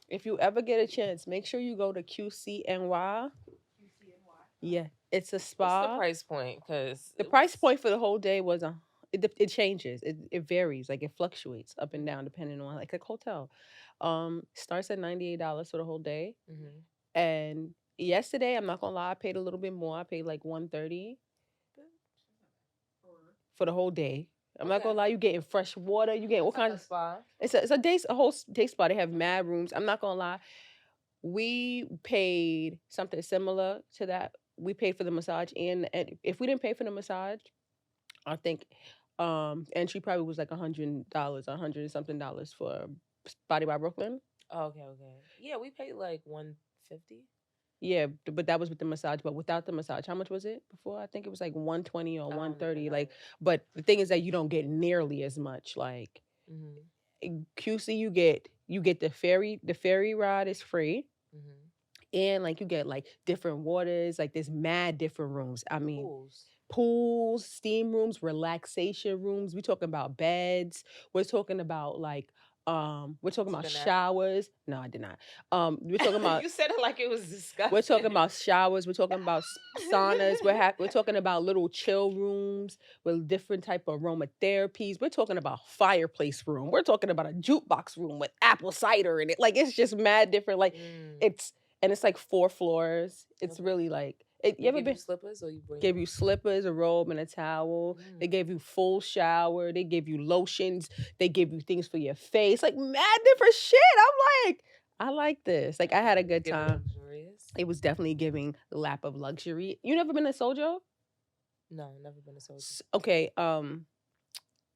If you ever get a chance, make sure you go to QCNY. Yeah, it's a What's the spa. price point? Because The price point for the whole day was it changes. It varies. Like it fluctuates up and down depending on like a hotel. Starts at $98 for the whole day. Mm-hmm. And yesterday, I'm not gonna lie, I paid a little bit more. I paid like 130 for the whole day. I'm not gonna Okay. lie, you getting fresh water, you getting what What type kind of of spa? it's a whole day spa. They have mad rooms. I'm not gonna lie. We paid something similar to that. We paid for the massage and if we didn't pay for the massage, I think entry probably was like $100, $100 and something for Body by Brooklyn. Oh, okay, okay. Yeah, we paid like 150. Yeah, but that was with the massage. But without the massage, how much was it before? I think it was like 120 or I don't even 130. know. Like, but the thing is that you don't get nearly as much. Like Mm-hmm. in QC, you get the ferry ride is free, Mm-hmm. and like you get like different waters. Like there's mad different rooms. I mean, Pools. pools, steam rooms, relaxation rooms. We're talking about beds. We're talking about like we're talking Took about a nap. showers. No, I did not. We're talking about You said it like it was we're talking disgusting. about showers. We're talking about saunas. We're talking about little chill rooms with different type of aromatherapies. We're talking about fireplace room. We're talking about a jukebox room with apple cider in it. Like it's just mad different. Like Mm, it's and it's like 4 floors. It's okay. really like it. You They ever give you been? slippers or you bring Give your you own? slippers, a robe, and a towel. They Mm. gave you full shower. They give you lotions. They give you things for your face. Like mad different shit. I'm like, I like this. Like I had a good Giving time. luxurious? It was definitely giving lap of luxury. You never been to Sojo? No, never been a soldier. Okay,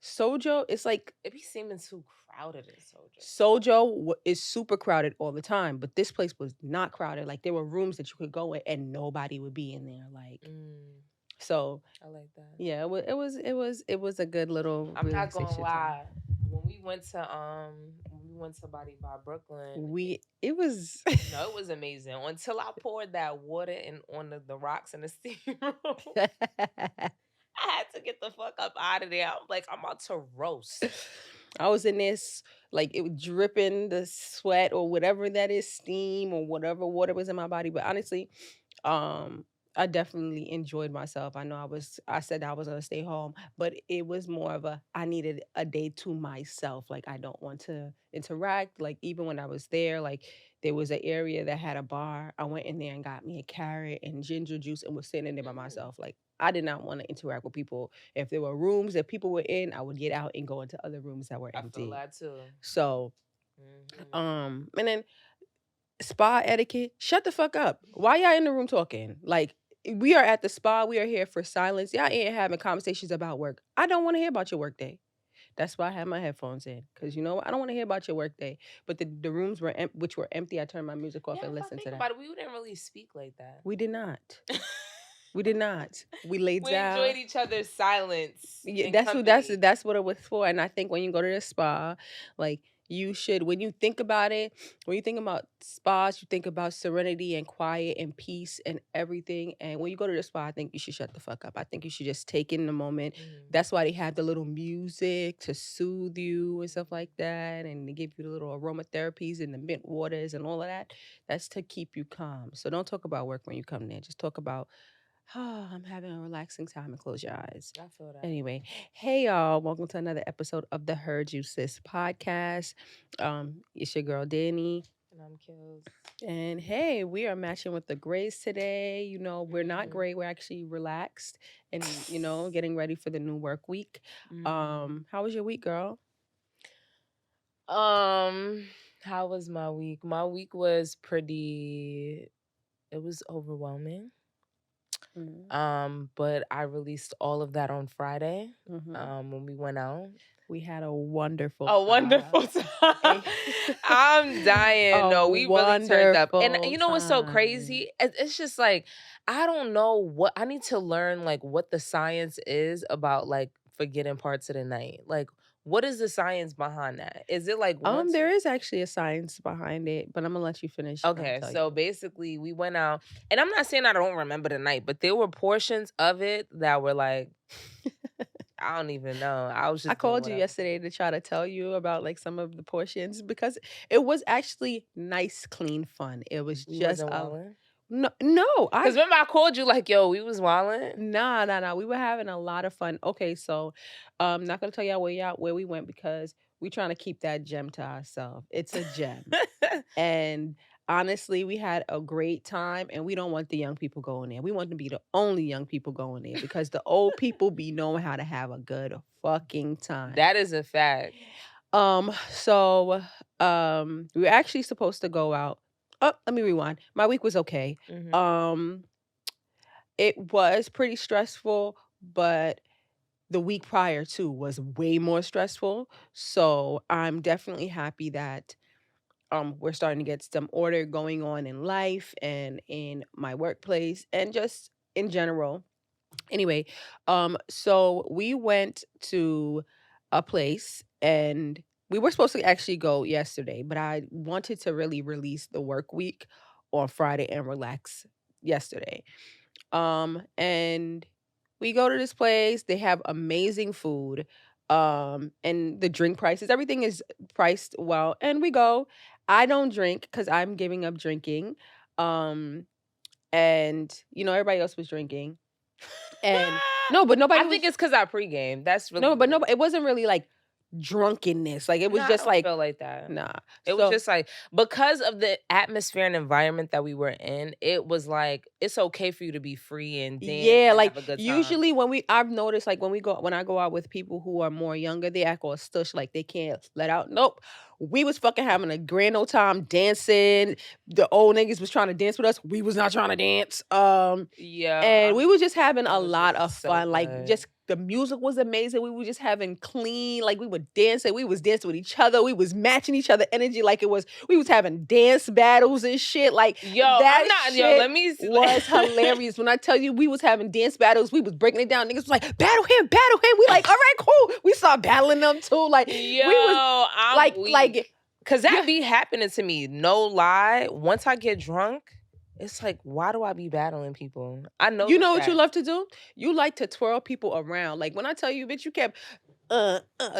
Sojo. It's like It be seeming too crowded in soldier. Sojo is super crowded all the time, but this place was not crowded. Like there were rooms that you could go in and nobody would be in there. Like Mm, so, I like that. yeah. It was a good little I'm not gonna relaxation time. lie. When we went to Body by Brooklyn, It was no, it was amazing. Until I poured that water in on the rocks in the steam room. I had to get the fuck up out of there. I'm like, I'm about to roast. I was in this like it was dripping the sweat or whatever that is, steam or whatever water was in my body. But honestly, I definitely enjoyed myself. I said I was gonna stay home, but it was more of a I needed a day to myself. Like I don't want to interact. Like even when I was there, like there was an area that had a bar. I went in there and got me a carrot and ginger juice and was sitting in there by Mm, myself. Like I did not want to interact with people. If there were rooms that people were in, I would get out and go into other rooms that were I feel empty. that too. So, Hmm. and then spa etiquette, shut the fuck up. Why y'all in the room talking? Like we are at the spa, we are here for silence. Y'all ain't having conversations about work. I don't want to hear about your work day. That's why I have my headphones in. Cause you know what? I don't want to hear about your work day. But the rooms were which were empty. I turned my music off Yeah, and if I listened to think that. about it, we didn't really speak like that. We did not. We did not. We laid We down. enjoyed each other's silence Yeah, and that's what that's company. that's what it was for. And I think when you go to the spa, like you should, when you think about it, when you think about spas, you think about serenity and quiet and peace and everything. And when you go to the spa, I think you should shut the fuck up. I think you should just take in the moment. Mm. That's why they have the little music to soothe you and stuff like that, and they give you the little aromatherapies and the mint waters and all of that. That's to keep you calm. So don't talk about work when you come there. Just talk about I'm having a relaxing time and close your eyes. I feel that. Anyway, hey y'all, welcome to another episode of the Heard You Sis podcast. It's your girl Dany. And I'm Kils. And hey, we are matching with the grays today. You know, we're not Mhm. gray, we're actually relaxed and getting ready for the new work week. Mhm. How was your week, girl? How was my week? My week was pretty. It was overwhelming. But I released all of that on Friday. Mm-hmm. When we went out. We had a wonderful A wonderful time. I'm dying. A No, we really turned up. And wonderful you know what's so time. crazy? It's just like I don't know what I need to learn like what the science is about like forgetting parts of the night. Like what is the science behind that? Is it like once There is actually a science behind it, but I'm gonna let you finish and I'll Okay, tell so you. basically we went out and I'm not saying I don't remember the night, but there were portions of it that were like I don't even know. I was I just doing called you whatever. yesterday to try to tell you about, like, some of the portions because it was actually nice, clean fun. It was You just wasn't a wildin'? no, 'Cause remember I called you like, "Yo, we was wildin'?" nah, nah, nah. We were having a lot of fun. Okay, so not gonna tell y'all where we went because we trying to keep that gem to ourselves. It's a gem. And honestly, we had a great time and we don't want the young people going there. We want to be the only young people going there because the old people be knowing how to have a good fucking time. That is a fact. So we were actually supposed to go out. Oh, let me rewind. My week was okay. Mhm. Um it was pretty stressful, but the week prior to was way more stressful. So I'm definitely happy that we're starting to get some order going on in life and in my workplace and just in general. Anyway, so we went to a place and we were supposed to actually go yesterday, but I wanted to really release the work week on Friday and relax yesterday. And we go to this place, they have amazing food, and the drink prices, everything is priced well, and we go. I don't drink because 'cause I'm giving up drinking, um, and, everybody else was drinking, and no, but I nobody think was it's 'cause I pregame. That's really no, what but it no, is. it wasn't really, like, drunkenness, like, it No, was I just don't like feel like that. nah. It was So just like because of the atmosphere and environment that we were in, it was like, it's okay for you to be free and dance yeah, and like, have a good time. usually I've noticed, like, when I go out with people who are more younger, they act all stush, like they can't let out. Nope. We was fucking having a grand old time dancing. The old niggas was trying to dance with us. We was not trying to dance. Yeah, And we were just having it a was lot of just so fun, like, good. just the music was amazing, we were just having clean like, we was dancing with each other, we was matching each other energy like it was we was having dance battles and shit, like, Yo, I'm that not yo, shit let me was hilarious. When I tell you we was having dance battles, we was breaking it down, niggas was like, "Battle him, battle him." We like, "Alright, cool." We start battling them too, like, we was Yo, I'm like, weak. 'Cause that yeah. be happening to me, no lie. Once I get drunk, it's like, why do I be battling people? I You know noticed what you that. love to do? You like to twirl people around, like, when I tell you, bitch, you kept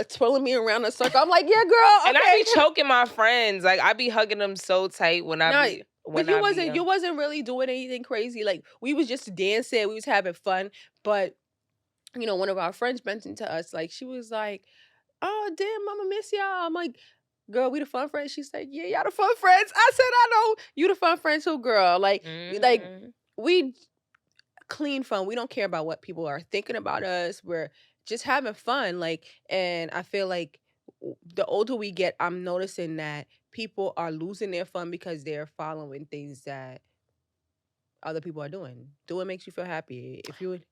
twirling me around in a circle. I'm like, yeah, girl, And I okay. be choking my friends, like, I be hugging them so tight when I No, be but when you I be, wasn't you wasn't really doing anything crazy. Like we was just dancing, we was having fun. But one of our friends mentioned to us, like she was like, "Oh damn, mama miss y'all." I'm like, "Girl, we the fun friends." She's like, "Yeah, y'all the fun friends." I said, "I know you the fun friends too, girl." Like mhm. we clean fun. We don't care about what people are thinking about us. We're just having fun. And I feel like the older we get, I'm noticing that people are losing their fun because they're following things that other people are doing. Do what makes you feel happy. If you would,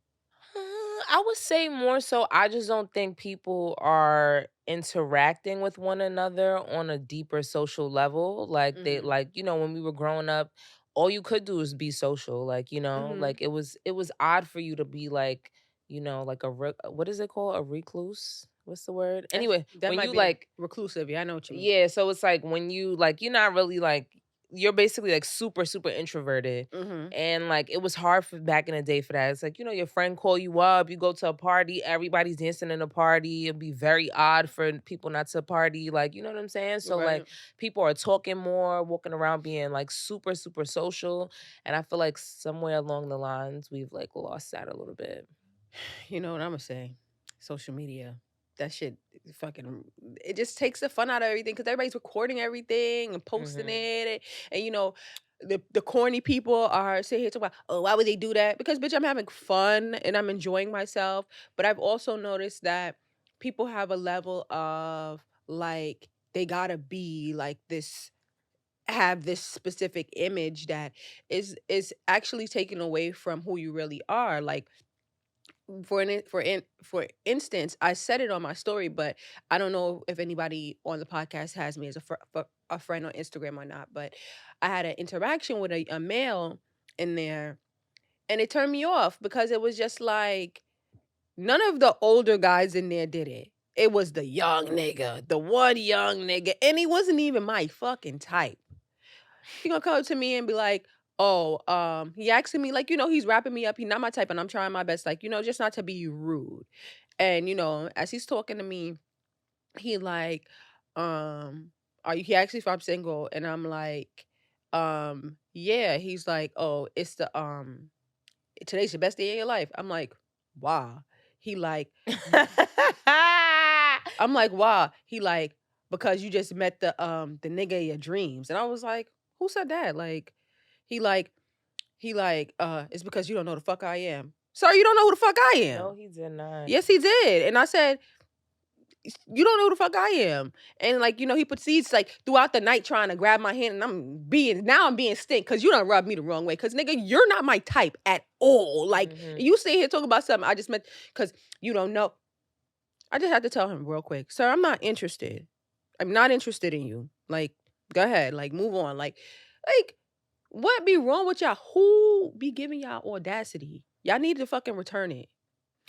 I would say more so I just don't think people are interacting with one another on a deeper social level. Like they mhm, like, when we were growing up, all you could do is be social. Like, mhm. like it was odd for you to be like, like what is it called? A recluse? What's the word? Anyway, That when might you be like reclusive. Yeah, I know what you mean. yeah, so it's like when you like you're not really like you're basically like super super introverted. Mhm. And like it was hard for back in the day for that. It's like, your friend call you up, you go to a party, everybody's dancing in a party. It'd be very odd for people not to party, like, you know what I'm saying? So like Right. people are talking more, walking around being like super super social, and I feel like somewhere along the lines we've like lost that a little bit. You know what I'm gonna say? Social media. That shit fucking it just takes the fun out of everything because everybody's recording everything and posting Mhm. it. And the corny people are sitting here talking about, oh, why would they do that? Because bitch, I'm having fun and I'm enjoying myself. But I've also noticed that people have a level of like they gotta be like this have this specific image that is actually taken away from who you really are. Like for instance, I said it on my story, but I don't know if anybody on the podcast has me as a friend on Instagram or not. But I had an interaction with a male in there, and it turned me off because it was just like none of the older guys in there did it. It was the young nigga, the one young nigga, and he wasn't even my fucking type. He gonna come up to me and be like, "Oh, he asking me like, he's wrapping me up. He's not my type, and I'm trying my best, like, just not to be rude." And as he's talking to me, he like, are you he asked me if I'm single, and I'm like, yeah. He's like, oh, it's the today's the best day of your life. I'm like, wow. He like, I'm like, wow. He like, because you just met the nigga of your dreams. And I was like, who said that? Like, he like, it's because you don't know the fuck I am. Sir, you don't know who the fuck I No, am. he did not. Yes, he did. And I said, you don't know who the fuck I am. And like, he proceeds like throughout the night trying to grab my hand, and I'm being stink because you done rubbed me the wrong way. Cause nigga, you're not my type at all. Like, Mhm. you sit here talking about something I just meant because you don't know. I just had to tell him real quick, sir, I'm not interested. I'm not interested in you. Like, go ahead, like move on. Like, what be wrong with y'all? Who be giving y'all audacity? Y'all need to fucking return it.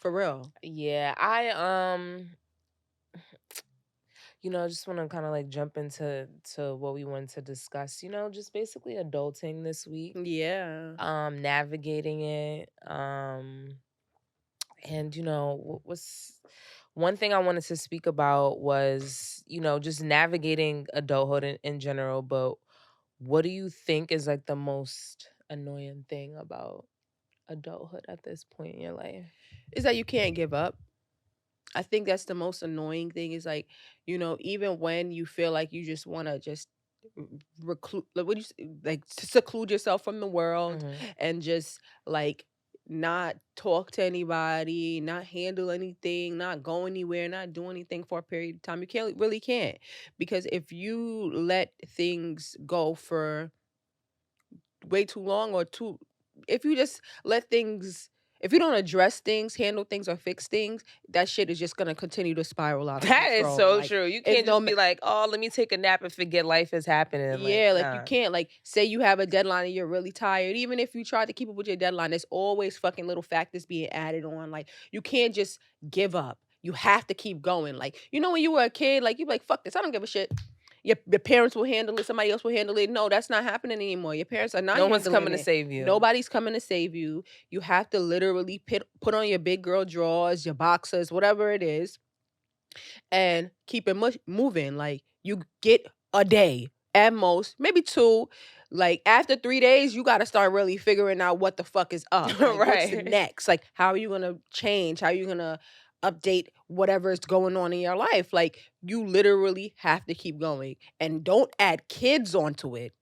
For real. Yeah, just want to kind of like jump into what we wanted to discuss. Just basically adulting this week, Yeah. navigating it, and what was one thing I wanted to speak about was just navigating adulthood in general. But what do you think is like the most annoying thing about adulthood at this point in your life? Is that you can't give up. I think that's the most annoying thing is like, even when you feel like you just want to just reclude, like, what do you like seclude yourself from the world Hmm. and just like not talk to anybody, not handle anything, not go anywhere, not do anything for a period of time. You can't, because if you let things go for way too long or too if you just let things if you don't address things, handle things, or fix things, that shit is just gonna continue to spiral out of That is control. so Like, true. You it's can't no just be like, "Oh, let me take a nap and forget life is happening." Like, yeah, like you nah. can't like say you have a deadline and you're really tired. Even if you try to keep up with your deadline, there's always fucking little factors being added on. Like, you can't just give up. You have to keep going. Like, when you were a kid, like, you'd be like, fuck this, I don't give a shit. Your parents will handle it, somebody else will handle it. No, that's not happening anymore. Your parents are not No one's handling coming to it. save you. Nobody's coming to save you. You have to literally put on your big girl drawers, your boxers, whatever it is, and keep it moving. Like, you get a day at most, maybe two. Like, after 3 days, you got to start really figuring out what the fuck is up. Like, what's the Right. next? Like, how are you gonna change? How are you gonna update whatever is going on in your life? Like, you literally have to keep going, and don't add kids onto it.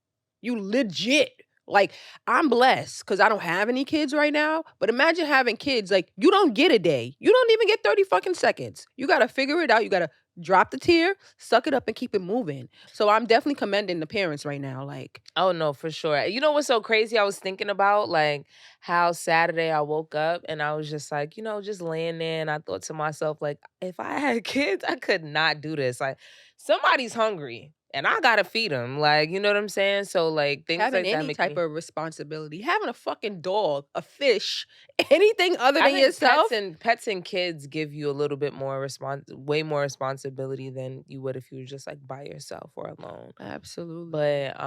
You legit. Like, I'm blessed because I don't have any kids right now. But imagine having kids. Like, you don't get a day. You don't even get 30 fucking seconds. You gotta figure it out. You gotta drop the tear, suck it up, and keep it moving. So I'm definitely commending the parents right now. Like, Oh no, for sure. You know what's so crazy? I was thinking about like how Saturday I woke up and I was just like, just laying there and I thought to myself, like, if I had kids, I could not do this. Like, somebody's hungry and I gotta feed them. Like, you know what I'm saying? So like things having like that any make type me. of responsibility, having a fucking dog, a fish, anything other I than think pets yourself. and pets and kids give you a little bit more way more responsibility than you would if you were just like by yourself or alone. Absolutely. But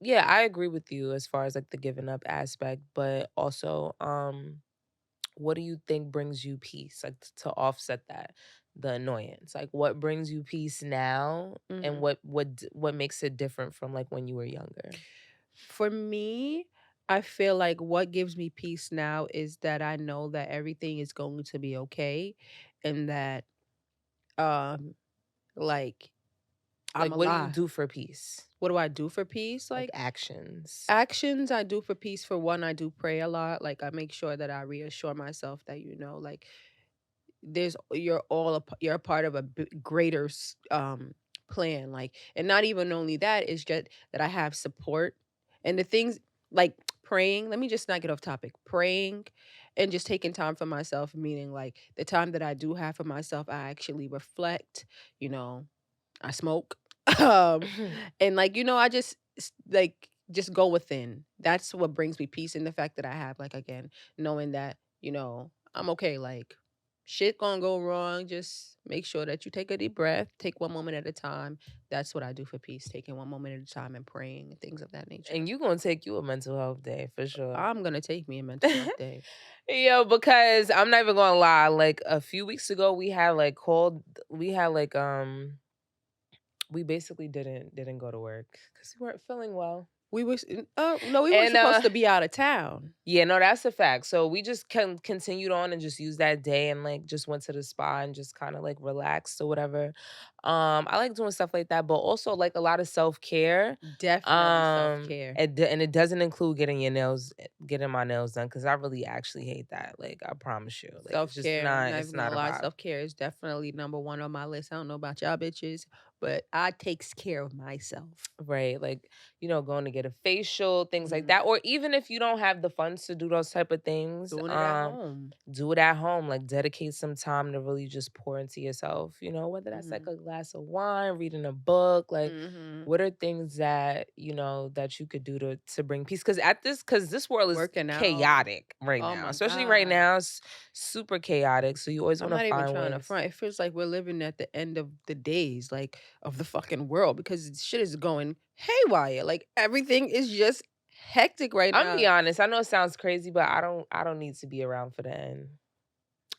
yeah, I agree with you as far as like the giving up aspect, but also what do you think brings you peace like to offset that the annoyance? Like what brings you peace now and Mhm. what makes it different from like when you were younger? For me, I feel like what gives me peace now is that I know that everything is going to be okay, and that um like I'm Like what do you alive. do for peace? What do I do for peace? Like Like, actions. actions I do for peace, for one, I do pray a lot. Like, I make sure that I reassure myself that, like, you're a part of a greater plan. Like, and not even only that, it's just that I have support, and the things like praying. Let me just not get off topic. Praying and just taking time for myself, meaning like the time that I do have for myself, I actually reflect. You know, I smoke. um, and like, I just like just go within. That's what brings me peace, in the fact that I have, like, again, knowing that, I'm okay. Like, Shit gonna go wrong. Just make sure that you take a deep breath, take one moment at a time. That's what I do for peace, taking one moment at a time and praying and things of that nature. And you gonna take you a mental health day for sure. I'm gonna take me a mental health day. Yo, because I'm not even gonna lie, like a few weeks ago we had like we basically didn't go to work because we weren't feeling well. We was no, we were And supposed to be out of town. yeah, no, that's a fact. So we just continued on and just used that day and like just went to the spa and just kind of like relaxed or whatever. I like doing stuff like that, but also like a lot of self-care. Definitely self-care. And it doesn't include getting my nails done because I really actually hate that. Like I promise you. Like Self-care. I'm not it's even gonna not a lie. vibe. Self-care is definitely number one on my list. I don't know about y'all bitches, but I takes care of myself. Right. Like, going to get a facial, things like Mhm. that. Or even if you don't have the funds to do those type of things, Doing it at home. do it at home. Like dedicate some time to really just pour into yourself, whether that's like Mhm. a glass of wine, reading a book, like Mhm. what are things that, that you could do to bring peace? Cause this world is Working out. chaotic right Oh now. my Especially right god. now, it's super chaotic. So you always I'm want to not even find trying to ways. front. It feels like we're living at the end of the days, like of the fucking world, because shit is going haywire. Like everything is just hectic right I'm now. be honest. I know it sounds crazy, but I don't need to be around for the end.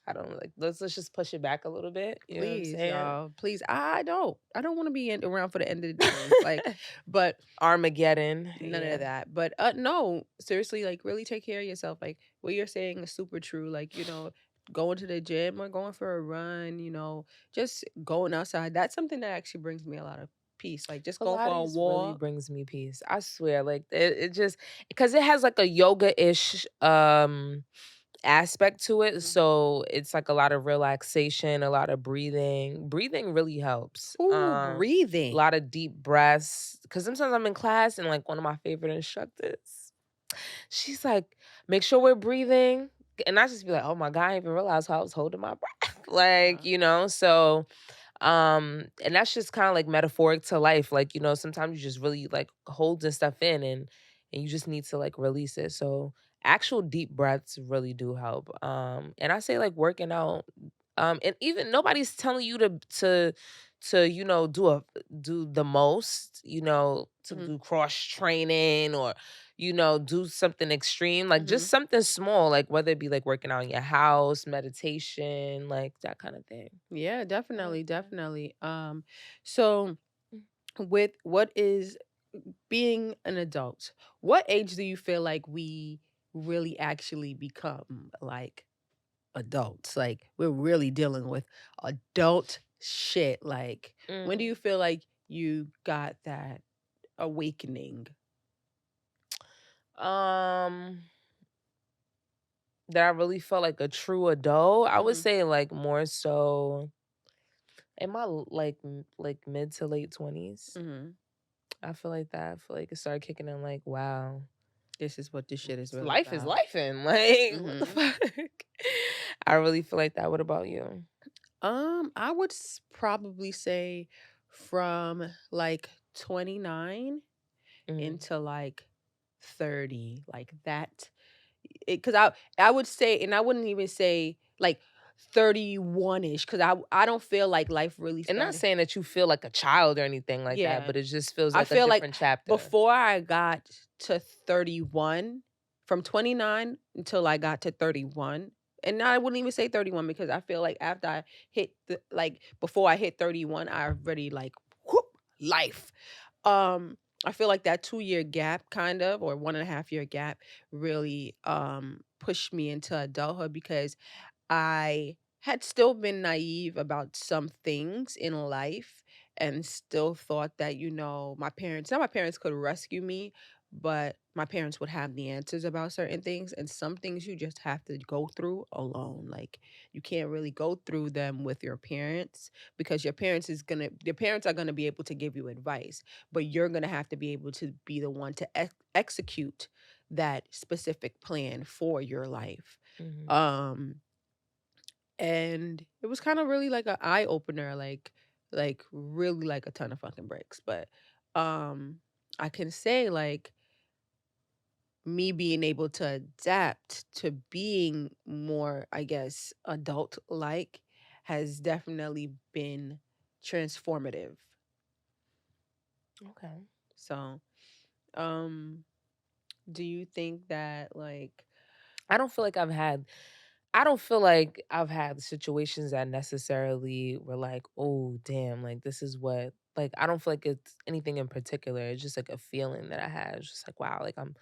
I don't like let's just push it back a little bit. You know what I'm Please, saying? y'all. Please. I don't. I don't want to be around for the end of the days. Like, but Armageddon. none of Yeah. that. But no, seriously, like really take care of yourself. Like what you're saying is super true. Like, going to the gym or going for a run, just going outside. That's something that actually brings me a lot of peace. Like just going for a Pilates really walk. brings me peace. I swear. Like it just because it has like a yoga-ish aspect to it. Mhm. So it's like a lot of relaxation, a lot of breathing. Breathing really helps. Ooh, A breathing. lot of deep breaths. Cause sometimes I'm in class and like one of my favorite instructors, she's like, make sure we're breathing. And I just be like, oh my God, I didn't even realize how I was holding my breath. Like, Uh, so and that's just kind of like metaphoric to life. Like, sometimes you just really like holding stuff in and you just need to like release it. So actual deep breaths really do help. And I say like working out, and even nobody's telling you to do the most, to mhm, do cross training or do something extreme, like just mhm. something small, like whether it be like working out in your house, meditation, like that kind of thing. Yeah, I like definitely, that. definitely. So with what is being an adult, what age do you feel like we really actually become like adults? Like we're really dealing with adult shit. Like when do Mm. you feel like you got that awakening? Um, that I really felt like a true adult. I would Mhm. say like more so in my like mid to late 20s. Mhm. I feel like that. I feel like it started kicking in like, wow, This is what this shit is really life is about. life and like what the Mhm. fuck? I really feel like that. What about you? I would probably say from like 29 Mm. into like 30, like that. Because I would say, and I wouldn't even say like 31ish, because I don't feel like life really And not started. saying that you feel like a child or anything like that, Yeah, but it just feels I like a feel like different chapter. before I got to 31, from 29 until I got to 31, and I wouldn't even say 31 because I feel like after I hit like before I hit 31, I already like whoop life. I feel like that 2-year gap kind of, or 1.5-year gap, really pushed me into adulthood because I had still been naive about some things in life and still thought that, my parents could rescue me, but my parents would have the answers about certain things. And some things you just have to go through alone. Like you can't really go through them with your parents because your parents are gonna be able to give you advice, but you're gonna have to be able to be the one to execute that specific plan for your life. Mhm. Um and it was kind of really like an eye opener, like really like a ton of fucking bricks. But I can say like me being able to adapt to being more, I guess, adult like has definitely been transformative. Okay. So, um, do you think that like I don't feel like I don't feel like I've had situations that necessarily were like, "Oh, damn, like this is what," like I don't feel like it's anything in particular. It's just like a feeling that I had. It's just like, wow, like I'm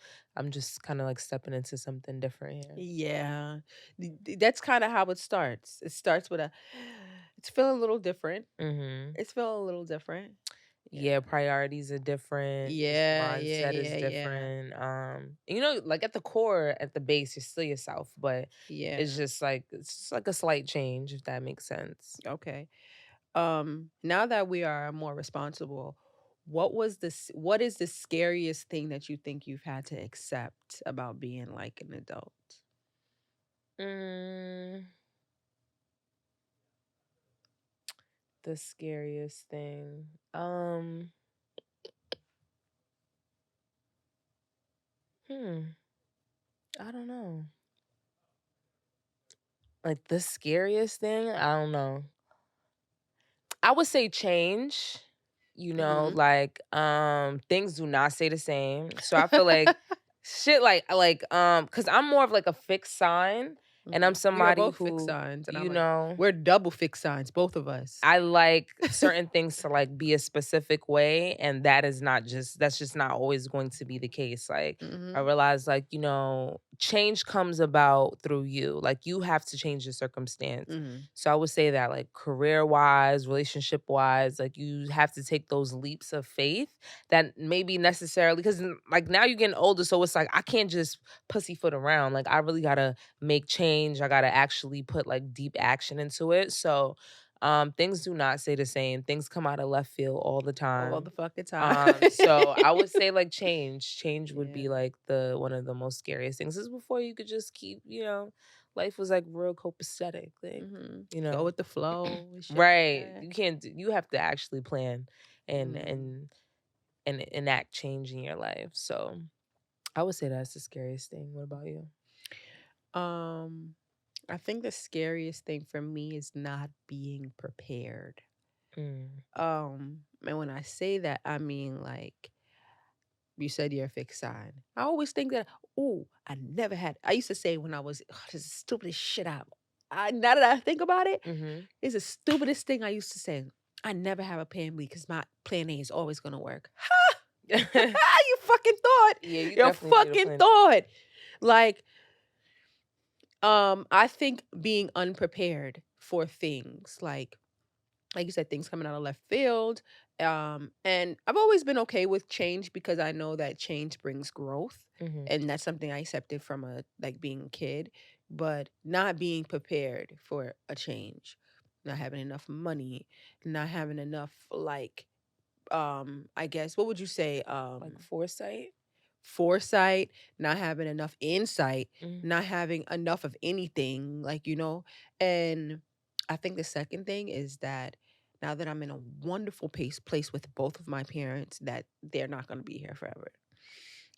just kind of like stepping into something different here. yeah, that's kind of how it starts. It starts with a it's feeling a little different. Mhm. It's feeling a little different. Yeah. Yeah, priorities are different, just Yeah, yeah, mindset is yeah, yeah. different. Like at the core, at the base, you're still yourself, but it's Yeah. just like it's just like a slight change, if that makes sense. Okay. Now that we are more responsible, what is the scariest thing that you think you've had to accept about being like an adult? Mm, the scariest thing. Hmm, I don't know. Like the scariest thing, I don't know. I would say change, Mhm. things do not stay the same. So I feel like shit cuz I'm more of like a fixed sign and I'm Mhm. We are somebody both fixed who, signs, and I you like know, we're double fixed signs, both of us. I like certain things to like be a specific way, and that's just not always going to be the case. Like I Mhm. realize change comes about through you. Like you have to change your circumstance. Mhm. So I would say that like career wise, relationship wise, like you have to take those leaps of faith that maybe necessarily because like now you're getting older, so it's like I can't just pussyfoot around. Like I really gotta make change. I gotta actually put like deep action into it. So things do not stay the same. Things come out of left field all the All time. the fucking time. So I would say like change. Change would be Yeah. like the one of the most scariest things. This is before you could just keep, life was like real copacetic. Like, Mhm. you Go know. with the flow and shit like Right. that. You have to actually plan and Mhm. and and enact change in your life. So I would say that's the scariest thing. What about you? Um, I think the scariest thing for me is not being prepared. Mm. And when I say that, I mean like you said you're a fixed sign. I always think that, oh, I used to say when I was, "Ugh, this is the stupidest shit now that I think about it, Mhm. it's the stupidest thing I used to say. I never have a plan B because my plan A is always going to work. You fucking thought. Yeah, you You definitely need a fucking plan. thought. Like, I think being unprepared for things like you said, things coming out of left field. And I've always been okay with change because I know that change brings growth. Mhm. And that's something I accepted from a like being a kid, but not being prepared for a change, not having enough money, not having enough I guess what would you say? Like foresight. Foresight, not having enough insight, Mm. not having enough of anything, and I think the second thing is that now that I'm in a wonderful place with both of my parents, that they're not gonna be here forever.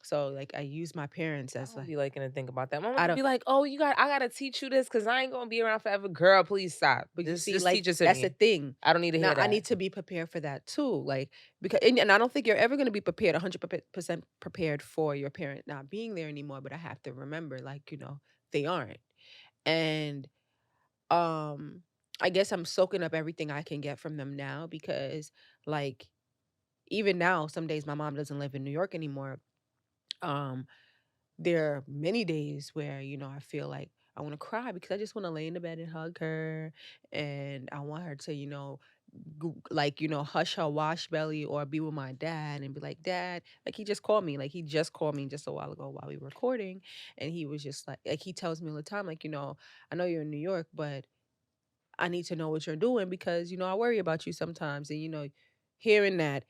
So, like, I use my parents I as, don't be like, liking to think about that. My I mom don't be like, "Oh, I gotta teach you this because I ain't gonna be around forever." Girl, please stop. but you see, Just like, teach it to that's the me. thing. I don't need to Now hear I that. need to be prepared for that too, like, because and I don't think you're ever gonna be prepared 100% prepared for your parent not being there anymore, but I have to remember, like, they aren't. And um I guess I'm soaking up everything I can get from them now because like even now some days my mom doesn't live in New York anymore. um there are many days where I feel like I want to cry because I just want to lay in the bed and hug her, and I want her to hush her wash belly or be with my dad and be like, "Dad," like he just called me just a while ago while we were recording, and he was just like he tells me all the time, like, "I know you're in New York, but I need to know what you're doing because, I worry about you sometimes." And, hearing that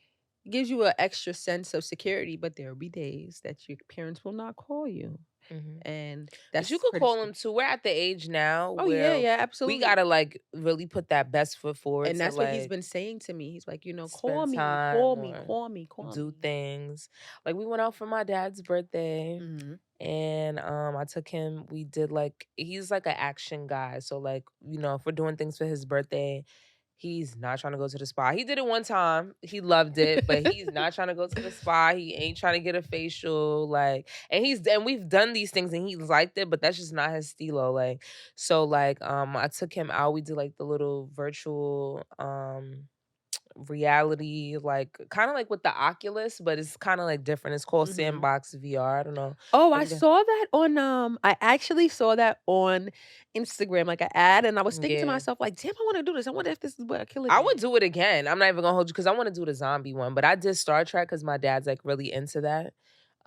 gives you an extra sense of security, but there'll be days that your parents will not call you. Mhm. and But you that's could pretty call sweet. him too. We're at the age now Oh, yeah, where yeah, we absolutely. gotta, like, really put that best foot forward And to, that's what he's like, been saying to me. He's like, "Call spend me, time call me, or call me, call do me." things. Like, we went out for my dad's birthday, Mhm. and, I took him we did, like he's, like, an action guy, so, like, if we're doing things for his birthday, he's not trying to go to the spa. He did it one time, he loved it, but he's not trying to go to the spa, he ain't trying to get a facial, like and we've done these things and he's liked it, but that's just not his stilo, like, so, like, I took him out, we did, like, the little virtual, reality, like, kinda like with the Oculus, but it's kinda, like, different. It's called Mhm. Sandbox VR, I don't know. Oh, I Have you guys saw that on, I actually saw that on Instagram, like, an ad, and I was thinking to Yeah. myself, like, "Damn, I wanna do this. I wonder if this is what a killer I would did." do it again. I'm not even gonna hold you because I wanna do the zombie one, but I did Star Trek because my dad's, like, really into that.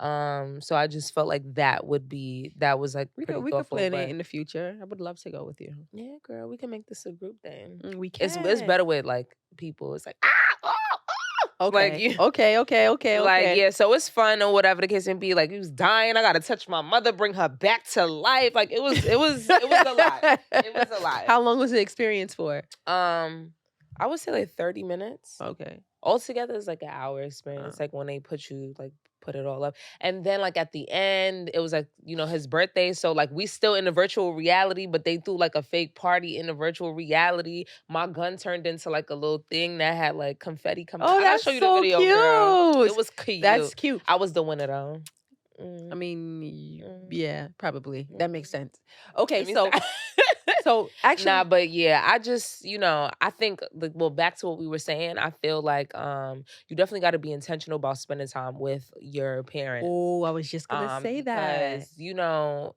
So I just felt like that was, like, pretty We could thoughtful, plan it but in the future. I would love to go with you. yeah, girl, we can make this a group thing. We It's can. better with, like, people. It's like, "Ah! Oh, oh!" Like, Okay. you Okay, okay, okay, like, okay. yeah, so it's fun or whatever the case may be. Like, he was dying, I gotta touch my mother, bring her back to life. Like, it was a lot. It was a lot. How long was the experience for? Um, I would say, like, 30 minutes. Okay. Altogether, it's like an hour Uh, experience, like, when they put it all up, and then, like, at the end, it was, like, his birthday, so, like, we still in the virtual reality, but they threw, like, a fake party in the virtual reality. My gun turned into, like, a little thing that had, like, confetti coming out. oh, I gotta that's show you the so video, girl. It cute. was cute. That's cute. I was the winner, though. I Mm, mean, mm, yeah, probably. That makes mm. sense. Okay, Let me stop. so Nah, actually, but yeah, I just, I think well, back to what we were saying, I feel like you definitely got to be intentional about spending time with your parents. oh, I was just gonna say that. Because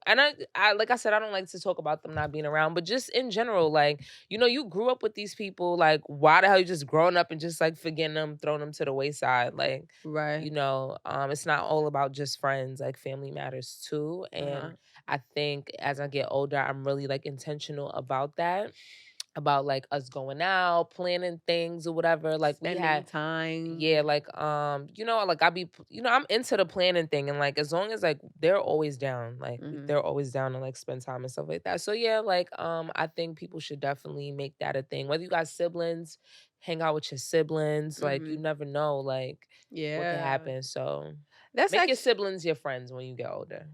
and I like I said, I don't like to talk about them not being around, but just in general, like, you grew up with these people, like, why the hell you just growing up and just, like, forgetting them, throwing them to the wayside, like, Right. it's not all about just friends, like, family matters too. Uh-huh. And I think as I get older, I'm really, like, intentional about that, about, like, us going out, planning things or whatever. Like, we Spending had time. yeah, like, like, I'm into the planning thing, and, like, as long as, like, they're always down, like, Mhm. they're always down to, like, spend time and stuff like that. So yeah, like, I think people should definitely make that a thing. Whether you got siblings, hang out with your siblings, like, you Mhm. never know, like, what could Yeah. happen. So That's make your actually siblings your friends when you get older.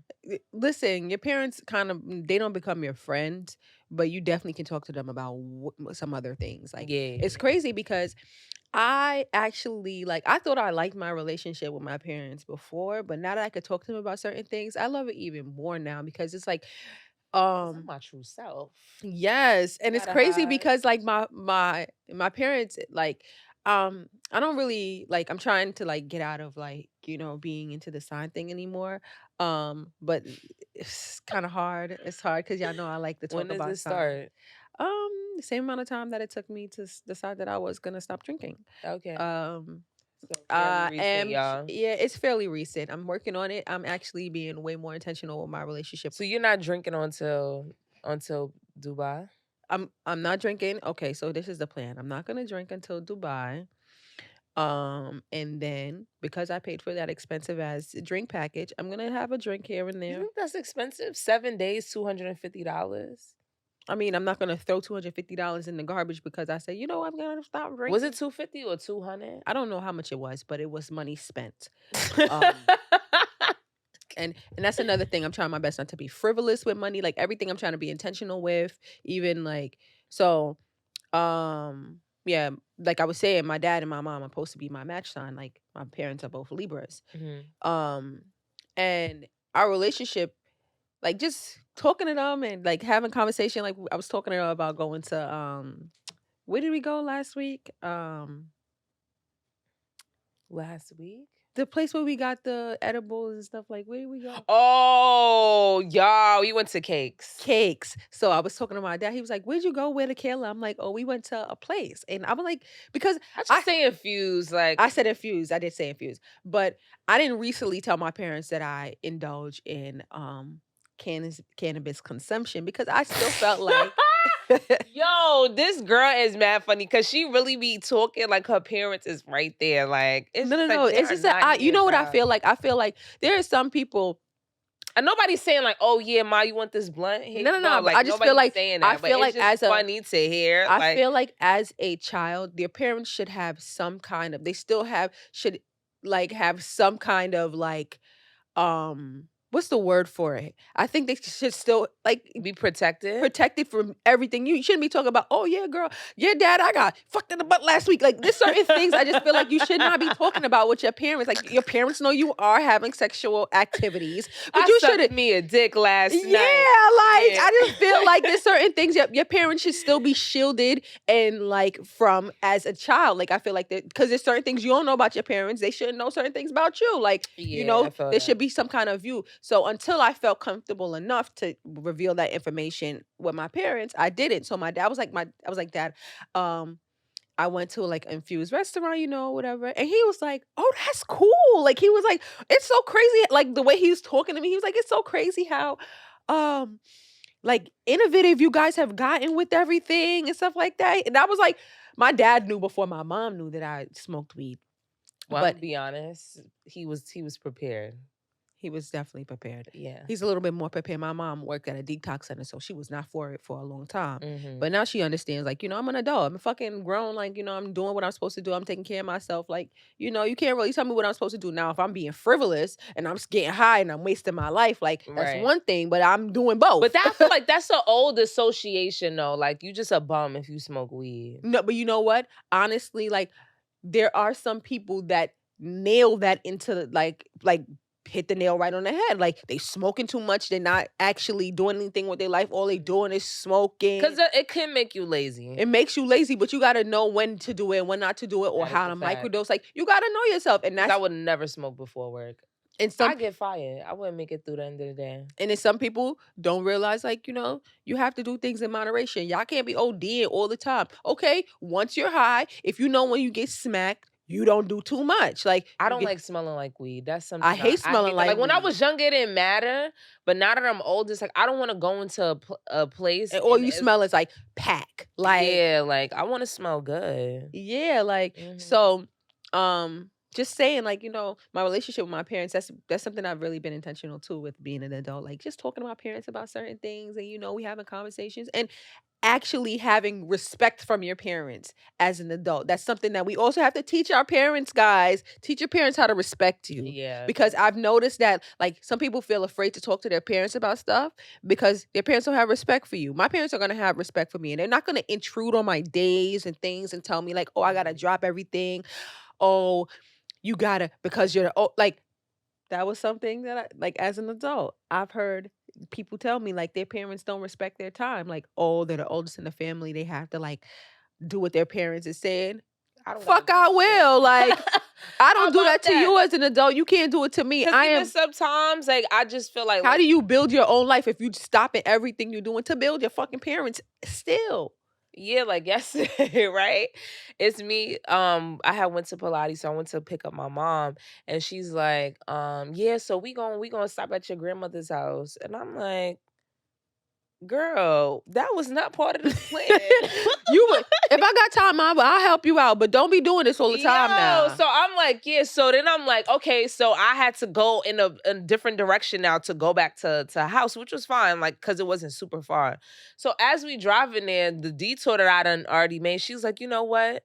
listen, your parents kind of they don't become your friends, but you definitely can talk to them about some other things. Like it's Yeah. crazy because I actually like I thought I liked my relationship with my parents before, but now that I could talk to them about certain things, I love it even more now because it's like Cause I'm um my true self. yes, and it's Gotta crazy hide. because like my parents like I don't really like I'm trying to like get out of like, being into the sign thing anymore. But it's kind of hard. It's hard cuz y'all know I like to When talk does about it signs. start? The same amount of time that it took me to decide that I was going to stop drinking. Okay. Um So fairly recent, and y'all. yeah, it's fairly recent. I'm working on it. I'm actually being way more intentional with my relationship. So you're not drinking until Dubai? I'm not drinking. Okay, so this is the plan. I'm not gonna drink until Dubai. And then because I paid for that expensive as drink package, I'm gonna have a drink here and You there. think that's expensive? 7 days, $250? I mean, I'm not gonna throw $250 in the garbage because I said, I'm gonna stop Was it drinking. 250 or 200? I don't know how much it was, but it was money spent. Um, and that's another thing. I'm trying my best not to be frivolous with money. Like everything I'm trying to be intentional with, even like so yeah, like I was saying, my dad and my mom are supposed to be my match sign. Like my parents are both Libras. Mhm. Um and our relationship, like just talking to them and like having conversation, like I was talking to her about going to where did we go last week? Last week? The place where we got the edibles and stuff, like where did we go? Oh, y'all, we went to Cakes. Cakes. So I was talking to my dad. He was like, "Where'd you go? Where to Kayla?" I'm like, "Oh, we went to a place." And I'm like, because I I just say infused, like, I said infused. I did say infused, but I didn't recently tell my parents that I indulge in cannabis consumption because I still felt like yo, this girl is mad funny because she really be talking like her parents is right there. Like, it's no, no, just no. like they It's are just that not you here, know what I child. feel like. I feel like there are some people. And nobody's saying like, "Oh yeah, ma, you want this blunt?" No, no, No, no. But like I just feel nobody's like saying I that, but feel it's like just funny to hear. I Like feel like as a child, their parents should have some kind of they still have should like have some kind of like what's the word for it? I think they should still like be protected. protected from everything. You shouldn't be talking about, oh yeah, girl, your dad, I got fucked in the butt last week. Like there's certain things I just feel like you should not be talking about with your parents. Like your parents know you are having sexual activities, but I you sucked shouldn't. me a dick last Yeah, night. like Yeah. I just feel like there's certain things your parents should still be shielded and like from as a child. Like I feel like that because there's certain things you don't know about your parents, they shouldn't know certain things about you. Like Yeah, I feel there that. should be some kind of view. So until I felt comfortable enough to reveal that information with my parents, I didn't. So my dad was like I was like, Dad, I went to like infused restaurant, whatever. And he was like, "Oh, that's cool." Like he was like, "It's so crazy." Like the way he was talking to me, he was like, "It's so crazy how um like innovative you guys have gotten with everything and stuff like that." And I was like, my dad knew before my mom knew that I smoked weed. Well, I'm But gonna be honest. He was prepared. he was definitely prepared. Yeah. He's a little bit more prepared. My mom worked at a detox center, so she was not for it for a long time. Hmm. But now she understands, like, I'm an adult. I'm fucking grown. Like, I'm doing what I'm supposed to do. I'm taking care of myself. Like, you can't really tell me what I'm supposed to do. Now, if I'm being frivolous and I'm just getting high and I'm wasting my life, like, that's Right. one thing, but I'm doing both. But I feel like that's an old association though. Like you just a bum if you smoke weed. No, but you know what? Honestly, like, there are some people that nail that into like hit the nail right on the head. Like they smoking too much. They're not actually doing anything with their life. All they doing is smoking. Because it can make you lazy. It makes you lazy, but you gotta know when to do it and when not to do it, or That is how a to fact. microdose. Like you gotta know yourself, and 'Cause I that's would never smoke before work. and I some get fired. I wouldn't make it through the end of the day. and then some people don't realize, like, you have to do things in moderation. Y'all can't be ODing all the time. Okay, once you're high, if you know when you get smacked, you don't do too much. Like I you don't get, like smelling like weed. That's I something hate I smelling hate. That. like Like when I weed. was younger, it didn't matter. But now that I'm older, it's like I don't want to go into a place And all and you smell is like pack. Like yeah, like I want to smell good. yeah, like Mhm. so just saying, like, my relationship with my parents, that's something I've really been intentional too with being an adult. Like just talking to my parents about certain things, and we having conversations and actually having respect from your parents as an adult. That's something that we also have to teach our parents, guys. Teach your parents how to respect you. Yeah, Because I've noticed that like some people feel afraid to talk to their parents about stuff because their parents don't have respect for you. My parents are going to have respect for me, and they're not going to intrude on my days and things and tell me like, "Oh, I got to drop everything. Oh, you got to because you're like that was something that I like as an adult. I've heard people tell me like their parents don't respect their time. Like, oh, they're the oldest in the family. They have to like do what their parents is saying. I don't gotta Fuck, do I shit. will. Like, I How don't do about that to that? you as an adult. You can't do it to me. Because I even am. sometimes, like I just feel like How do you build your own life if you stopping everything you're doing to build your fucking parents still? yeah, like yesterday, right? It's me. I had went to Pilates, so I went to pick up my mom, and she's like, yeah, so we gonna stop at your grandmother's house, and I'm like, girl, that was not part of the plan. You would if I got time, I'll help you out, but don't be doing this all the time Yo, now. so I'm like, yeah. So then I'm like, okay, so I had to go in a different direction now to go back to house, which was fine, like, cause it wasn't super far. So as we driving there, the detour that I done already made, she's like, you know what?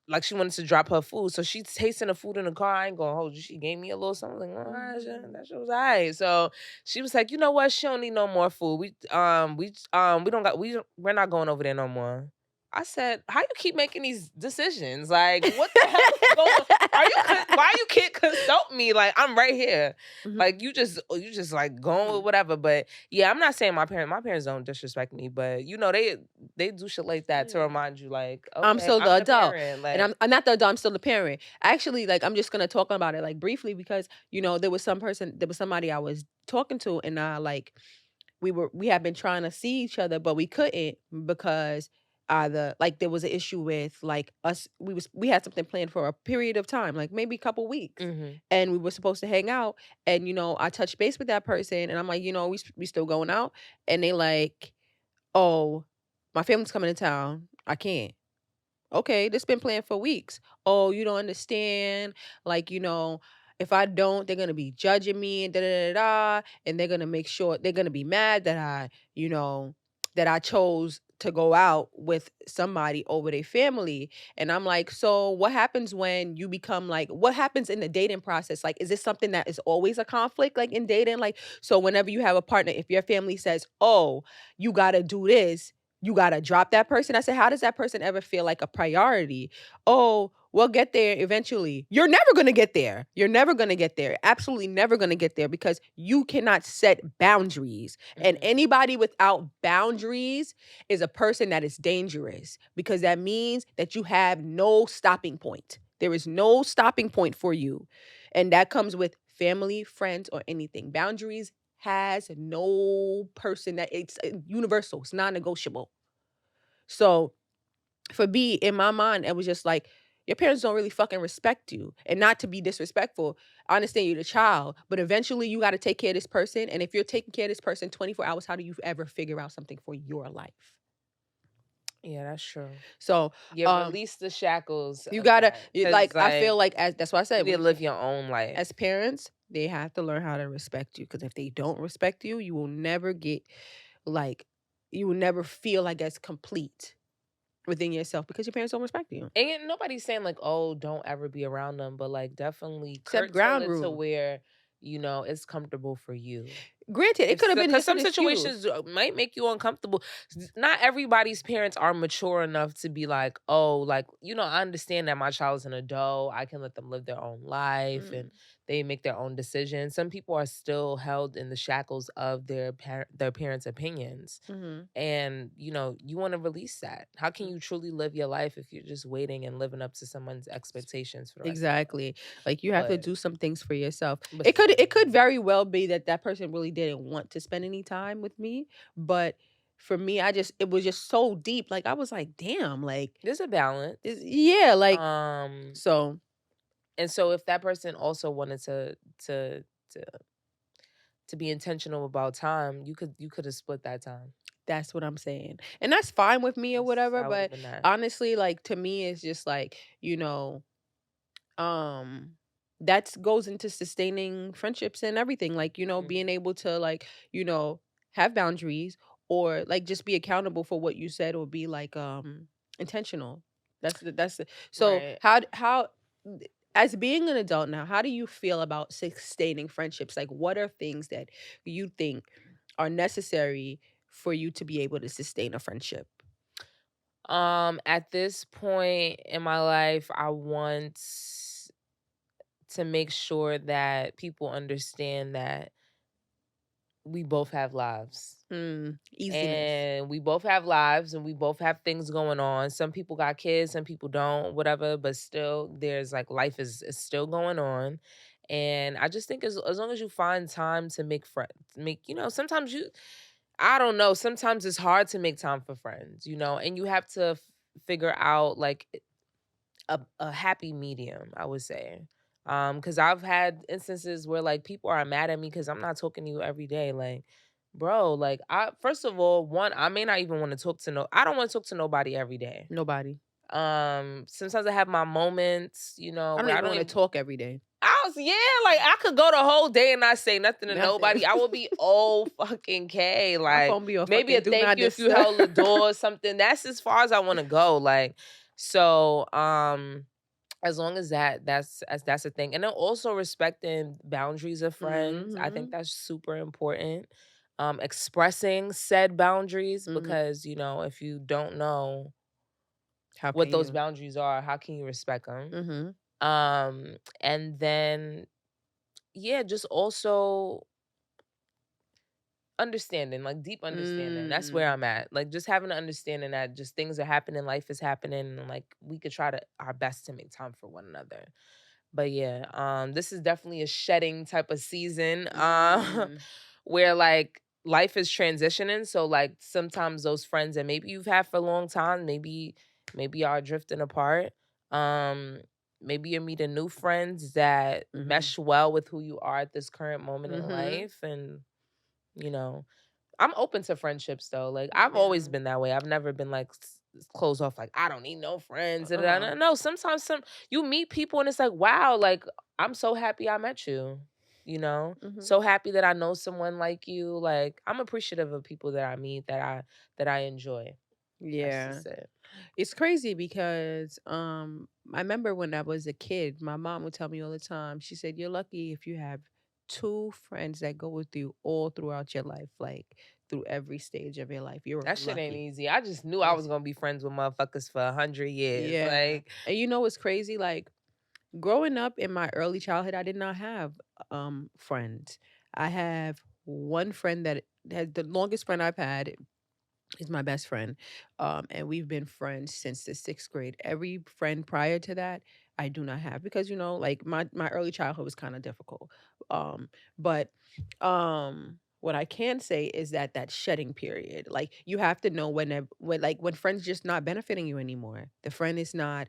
Like she wanted to drop her food, so she's tasting the food in the car. I ain't gonna hold you. She gave me a little something. Like, that shit was alright. So she was like, you know what? She don't need no more food. We don't got we're not going over there no more. I said, "How you keep making these decisions? Like, what the hell is going on? Why you can't consult me? Like, I'm right here. Mhm. Like, you just like going with whatever." But yeah, I'm not saying my parents don't disrespect me, but they do shit like that to remind you, like, I'm okay, still the I'm the adult. parent. And Like, I'm not the adult, I'm still the parent. Actually, like I'm just gonna talk about it like briefly because there was somebody I was talking to, and like we had been trying to see each other, but we couldn't because either like there was an issue with like us we had something planned for a period of time, like maybe a couple weeks. mhm. And we were supposed to hang out, and I touched base with that person, and I'm like, we still going out, and they like, oh, my family's coming to town. I can't. Okay, this been planned for weeks. Oh, you don't understand. Like, If I don't, they're gonna be judging me and da da da da, and they're gonna make sure they're gonna be mad that that I chose to go out with somebody over their family. And I'm like, so what happens when you become like, what happens in the dating process? Like, is this something that is always a conflict, like in dating? Like, so whenever you have a partner, if your family says, oh, you gotta do this, you gotta drop that person. I said, how does that person ever feel like a priority? Oh, we'll get there eventually. You're never going to get there. You're never going to get there. Absolutely never going to get there because you cannot set boundaries. And Mhm. anybody without boundaries is a person that is dangerous because that means that you have no stopping point. There is no stopping point for you. And that comes with family, friends, or anything. Boundaries has no person that it's universal. It's non-negotiable. So for B, in my mind, it was just like, your parents don't really fucking respect you. And not to be disrespectful, I understand you're the child, but eventually you got to take care of this person. And if you're taking care of this person 24 hours, how do you ever figure out something for your life? Yeah, that's true. So, Yeah, release the shackles you of gotta that, like, cause I feel like, like, as that's why I you said, need to when live your own as life. parents, they have to learn how to respect you. Because if they don't respect you, you will never get like, you will never feel like that's complete within yourself because your parents don't respect you. And yet nobody's saying like, "Oh, don't ever be around them," but like definitely Except curtail ground it to rule. where, it's comfortable for you. Granted, it If could have so, been because just an some excuse. situations might make you uncomfortable. Not everybody's parents are mature enough to be like, "Oh, like, I understand that my child is an adult. I can let them live their own life Mm, and they make their own decisions." Some people are still held in the shackles of their parents' opinions. mhm. And, you want to release that. How can Mm. you truly live your life if you're just waiting and living up to someone's expectations for the rest of your life? Exactly. Like, you have to But do some things for yourself. but It could very well be that that person really didn't want to spend any time with me, but for me, it was just so deep. Like, I was like, "Damn," like, there's a balance. yeah, like, Um so and so if that person also wanted to to be intentional about time, you could have split that time. that's what I'm saying. And that's fine with me or whatever, That would have but been that. honestly, like, to me, it's just like, um that goes into sustaining friendships and everything, like, Mhm. being able to, like, have boundaries, or like just be accountable for what you said, or be like intentional. So Right. how as being an adult now, how do you feel about sustaining friendships? Like, what are things that you think are necessary for you to be able to sustain a friendship? At this point in my life, I want to make sure that people understand that we both have lives. Easiness. And we both have lives and we both have things going on. Some people got kids, some people don't, whatever, but still there's like life is still going on. And I just think as long as you find time to make friends, sometimes I don't know, sometimes it's hard to make time for friends, and you have to figure out like a happy medium, I would say. Because I've had instances where like people are mad at me because I'm not talking to you every day. Like, bro, like I first of all, one, I may not even want to talk to I don't want to talk to nobody every day. Nobody. Sometimes I have my moments, I don't where I even don't want to even talk every day. yeah, like I could go the whole day and not say nothing to Nothing. nobody. I would be oh fucking K. My Like phone be on maybe a fucking do thank not you if you disturb. held the door or something. That's as far as I want to go. Like, so as long as that's a thing. And then also respecting boundaries of friends. I think Mhm. that's super important. Expressing said boundaries Mhm. because, if you don't know How what can those you? boundaries are, how can you respect them? Mhm. And then yeah, just also understanding, like deep understanding. That's where Mm. I'm at. Like just having an understanding that just things are happening, life is happening, and like we could try to our best to make time for one another. But yeah, this is definitely a shedding type of season, Mm. where like life is transitioning. So like sometimes those friends that maybe you've had for a long time, maybe y'all are drifting apart. Um, Maybe you're meeting new friends that Mhm. mesh well with who you are at this current moment in Mhm. life, and you know. I'm open to friendships though. Like I've always Yeah. been that way. I've never been like closed off. Like I don't need no friends. Da, da, Uh-uh. da. No, sometimes you meet people and it's like wow. Like I'm so happy I met you. You know, Mhm. so happy that I know someone like you. Like I'm appreciative of people that I meet that I enjoy. That's Yeah. just it. It's crazy because I remember when I was a kid, my mom would tell me all the time. She said, "You're lucky if you have two friends that go with you all throughout your life, like through every stage of your life. You're That shit ain't lucky." easy. I just knew I was Yes. gonna be friends with motherfuckers for 100 years. Yeah. Like And you know what's crazy? Like growing up in my early childhood, I did not have friends. I have one friend that had the longest friend I've had is my best friend. And we've been friends since the sixth grade. Every friend prior to that, I do not have because like my early childhood was kind of difficult. But what I can say is that that shedding period, like you have to know when friends just not benefiting you anymore. The friend is not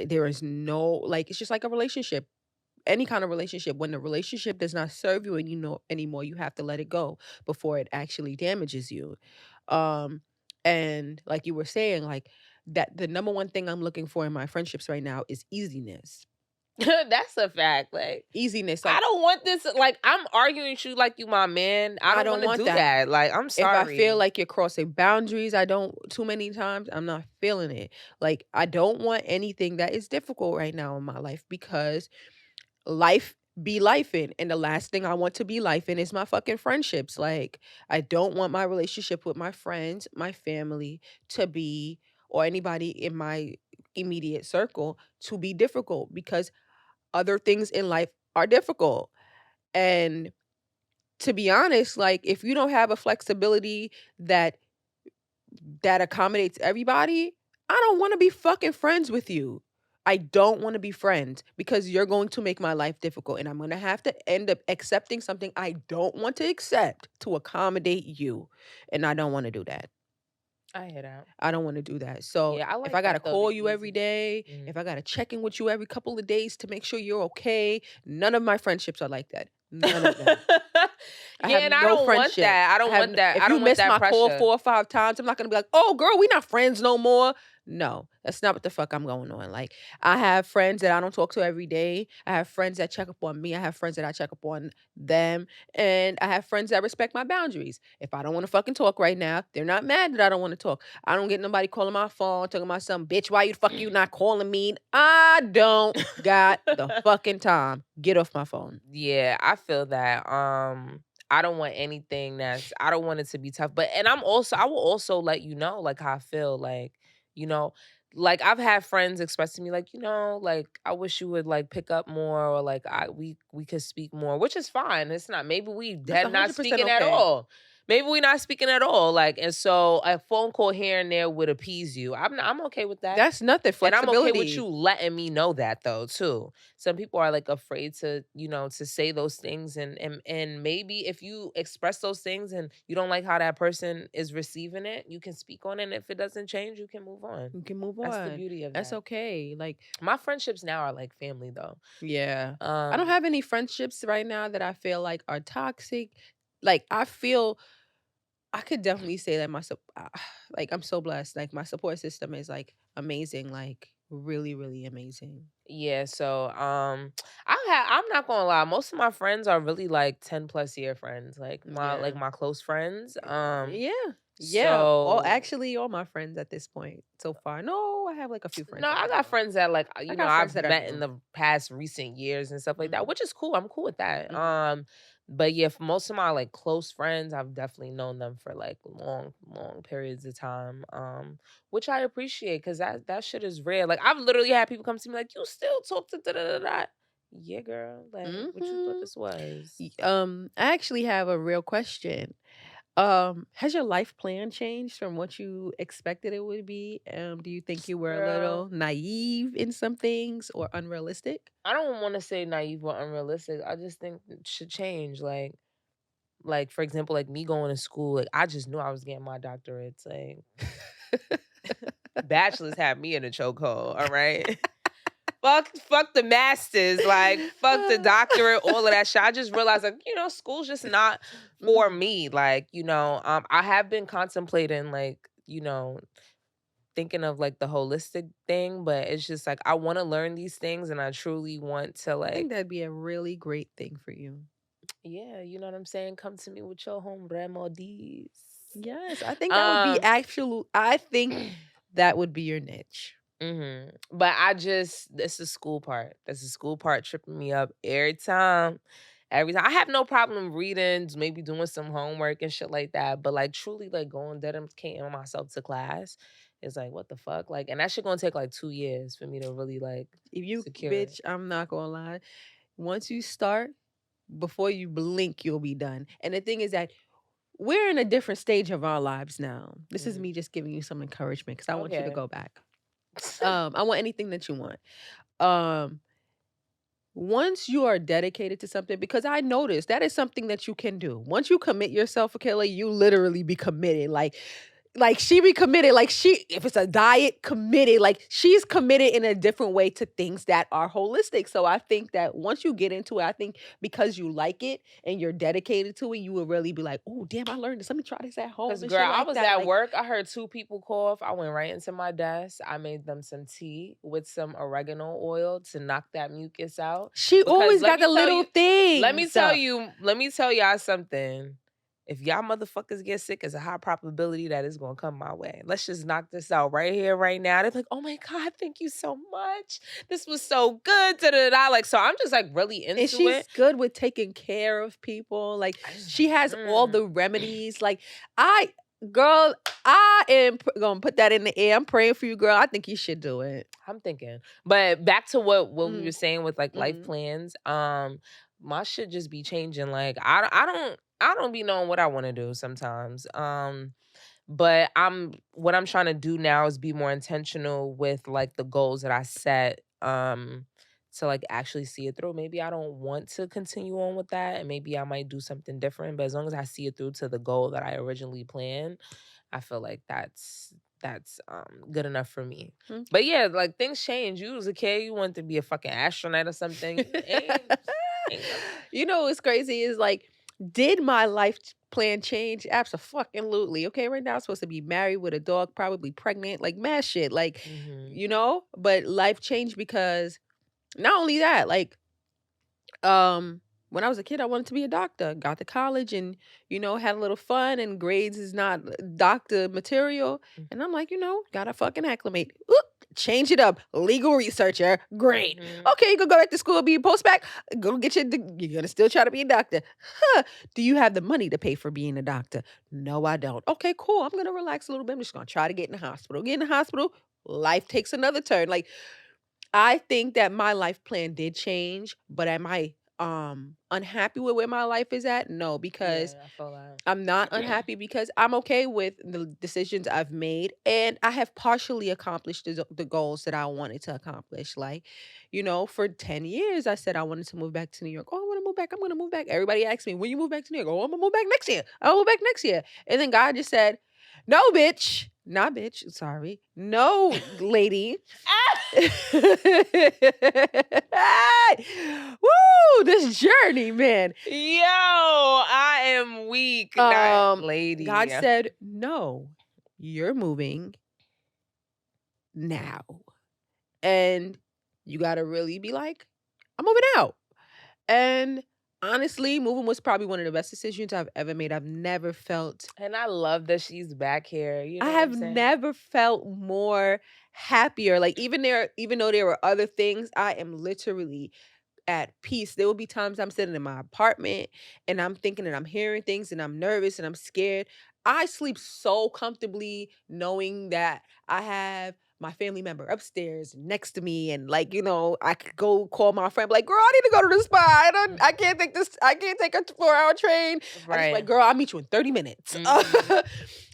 there is no like it's just like a relationship, any kind of relationship. When the relationship does not serve you and anymore, you have to let it go before it actually damages you. um and like you were saying, like that the number one thing I'm looking for in my friendships right now is easiness. that's a fact. Like Easiness, I like don't want this. Like I'm arguing with you like you my man. I I don't don't want to want do that. that. Like I'm If I feel sorry. like you're crossing boundaries, I don't too many times, I'm not feeling it. Like I don't want anything that is difficult right now in my life because life be life in, and the last thing I want to be life in is my fucking friendships. Like I don't want my relationship with my friends, my family to be, or anybody in my immediate circle to be difficult because other things in life are difficult. And to be honest, like if you don't have a flexibility that accommodates everybody, I don't want to be fucking friends with you. I don't want to be friends because you're going to make my life difficult and I'm going to have to end up accepting something I don't want to accept to accommodate you. And I don't want to do that. I hear that. I don't want to do that. So Yeah, I if like I got to that though. The call you every easy. day, Mm. if I got to check in with you every couple of days to make sure you're okay, none of my friendships are like that. None of them. I have Yeah, and I no don't want friendships. that. I I don't have want that. if I you don't want miss that my call pressure. 4 or 5 times, I'm not gonna be like, "Oh, girl, we not friends no more." No, that's not what the fuck I'm going on. Like, I have friends that I don't talk to every day. I have friends that check up on me. I have friends that I check up on them, and I have friends that respect my boundaries. If I don't want to fucking talk right now, they're not mad that I don't want to talk. I don't get nobody calling my phone talking about some bitch. Why you the fuck you not calling me? I don't got the fucking time. Get off my phone. Yeah, I feel that. I don't want anything I don't want it to be tough. But and I will also let you know like how I feel. Like, you know, like I've had friends express to me like, like I wish you would like pick up more or like we could speak more, which is fine. It's not maybe we That's dead not 100% speaking at okay. all. Maybe we not speaking at all. Like, and so a phone call here and there would appease you. I'm okay with that. That's nothing. And I'm okay with you Flexibility. letting me know that though too. Some people are like afraid to, to say those things and maybe if you express those things and you don't like how that person is receiving it, you can speak on it. And if it doesn't change, you can move on. You can move That's the on. beauty of That's that. okay. Like, My friendships now are like family though. yeah. I don't Um have any friendships right now that I feel like are toxic. Like, I feel I could definitely say that like I'm so blessed. Like my support system is like amazing, like really, really amazing. yeah, so I'm not gonna lie, most of my friends are really like 10 plus year friends, like Yeah. my close friends. Yeah. Yeah. So All my friends at this point so far. No, I have like a few friends no, that I I got know. friends that like I got friends I've that are met in new. the past recent years and stuff like that, Hmm. which is cool. I'm cool with that. Hmm. But yeah, for most of my like close friends, I've definitely known them for like long, long periods of time. Which I appreciate because that shit is rare. Like I've literally had people come to me like, "You still talk to da da da da." Yeah, girl. Like, what you thought Hmm. this was? I actually have a real question. Has your life plan changed from what you expected it would be? Do you think you were a little Girl, naive in some things or unrealistic? I don't want to say naive or unrealistic. I just think it should change. Like, for example, like me going to school, like I just knew I was getting my doctorates. Like bachelor's had me in a chokehold, all right? fuck the masters, like fuck the doctorate, all of that shit. I just realized, like, school's just not for Mhm. me. Like, I have been contemplating, like, thinking of like the holistic thing, but it's just like I want to learn these things and I truly want to I think like, that'd be a really great thing for you. yeah, you know what I'm saying? Come to me with your home remedies. Yes, I think that would be Um I think that would be your niche. But that's the school part. That's the school part tripping me up every time. Every time. I have no problem reading, maybe doing some homework and shit like that. But like truly like going dedicating myself to class is like what the fuck? Like, and that shit gonna take like 2 years for me to really like If you secure it. bitch, I'm not gonna lie. Once you start, before you blink, you'll be done. And the thing is that we're in a different stage of our lives now. This is Mhm. me just giving you some encouragement because I want you to Okay. go back. I want anything that you want. Um, Once you are dedicated to something, because I noticed that is something that you can do. Once you commit yourself, Akela, you literally be committed. Like she be committed. Like if it's a diet, committed. Like she's committed in a different way to things that are holistic. So I think that once you get into it, I think because you like it and you're dedicated to it, you will really be like, oh damn, I learned this. Let me try this at home Cause and girl, shit I like was that. at Like work. I heard two people cough. I went right into my desk. I made them some tea with some oregano oil to knock that mucus out. she Because always got the little let me things. tell you, let me tell y'all something. If y'all motherfuckers get sick, it's a high probability that it's gonna come my way. Let's just knock this out right here, right now. They're like, oh my God, thank you so much. This was so good. Da, da, da. Like, so I'm just like really And into it. she's good with taking care of people. Like I just, she has all mm. the remedies. Like I, girl, I am gonna put that in the air. I'm praying for you, girl. I think you should do it. I'm thinking. But back to what we were Mm, saying with like life mm. plans. My shit just be changing. Like I don't be knowing what I want to do sometimes. But what I'm trying to do now is be more intentional with like the goals that I set. To like actually see it through. Maybe I don't want to continue on with that, and maybe I might do something different. But as long as I see it through to the goal that I originally planned, I feel like that's good enough for me. Mm. But yeah, like things change. You was a kid, you wanted to be a fucking astronaut or something. Ain't nothing. You know what's crazy is like, did my plan change? Absolutely. Okay, right now I'm supposed to be married with a dog, probably pregnant, like mad shit. Like, Mhm. but life changed because not only that, like when I was a kid, I wanted to be a doctor. Got to college and, had a little fun and grades is not doctor material. And I'm like, gotta fucking acclimate. Oop, change it up. Legal researcher. Great. Mhm. Okay, you can go back to school, be a postback. Go get you're gonna still try to be a doctor. Huh. Do you have the money to pay for being a doctor? No, I don't. Okay, cool. I'm gonna relax a little bit. I'm just gonna try to get in the hospital. Get in the hospital. Life takes another turn. Like I think that my life plan did change, but am I unhappy with where my life is at? No, because Yeah, I feel that. I'm not unhappy because I'm okay with the decisions I've made and I have partially accomplished the goals that I wanted to accomplish. Like, for 10 years I said I wanted to move back to New York. Oh, I want to move back. I'm going to move back. Everybody asks me, "When you move back to New York?" Oh, I'm going to move back next year. I'll move back next year. And then God just said, "No, bitch. Not bitch. Sorry. No, lady." Woo! This journey, man. Yo, I am weak. Not Um, God lady. said, "No, you're moving now." And you got to really be like, "I'm moving out." And honestly, moving was probably one of the best decisions I've ever made. And I love that she's back here. You I know what I'm have saying? never felt more happier. Like even though there were other things, I am literally at peace. There will be times I'm sitting in my apartment and I'm thinking and I'm hearing things and I'm nervous and I'm scared. I sleep so comfortably knowing that I have my family member upstairs next to me and like, I could go call my friend, be like, girl, I need to go to the spa. I can't take this, I can't take a 4-hour train. I just like, Right. girl, I'll meet you in 30 minutes. Mhm.